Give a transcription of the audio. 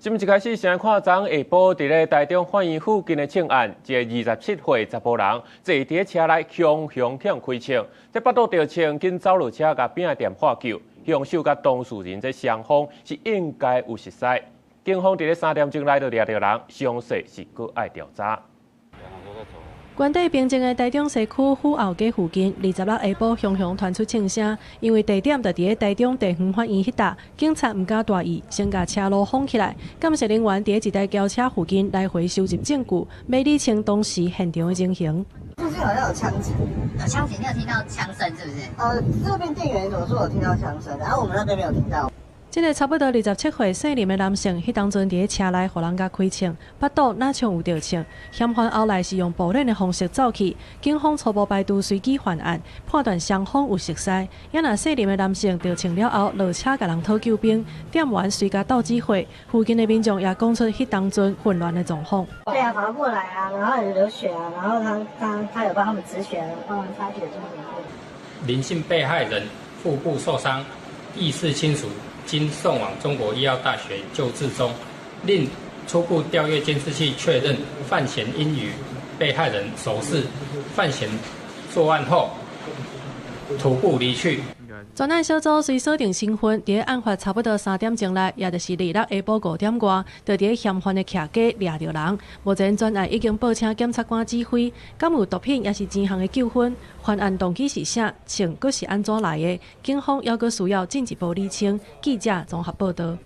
新闻一开始先看昨下晡伫咧台中欢迎附近的庆案，一个27岁查甫人坐伫车内向向开枪，在腹肚着枪，紧走落车，甲饼店获救。凶手甲当事人这双方是应该有熟悉。警方伫咧3点钟来到抓到人，详细是搁爱调查。 原地平静的台中西区府后街附近，26下晡雄雄传出枪声，因为地点就伫咧台中地方法院迄搭，警察唔敢大意，先甲车路封起来。监视人员伫咧一台轿车附近来回收集证据，要理清当时现场的情形。附近好像有枪击，有枪击，你有听到枪声是不是？这边店员所说有听到枪声，然后我们那边没有听到。 这个差不多27岁姓林的男性，迄当阵伫咧车内，互人甲开枪，腹肚哪像有着枪，嫌犯后来是用暴力的方式走去。警方初步排除随机犯案，判断双方有熟悉。也那姓林的男性着枪了后落车，甲人讨救兵，店员随甲斗指挥。附近的民众也讲出迄当阵混乱的状况。对啊，跑过来啊，然后有流血啊，然后他有帮他们止血，帮忙擦血这种。林姓被害人腹部受伤，意识清楚。 经送往中国医药大学救治中，另初步调阅监视器确认范闲应与被害人熟识，范闲作案后徒步离去。专案小组虽锁定身份，伫案发差不多3点钟内，也就是26下晡5点外，就伫嫌犯的徛家抓到人。目前专案已经报请检察官指挥，敢有毒品也是钱项的纠纷，犯案动机是啥，枪佫是安怎来的？警方还佫需要进一步厘清。记者综合报道。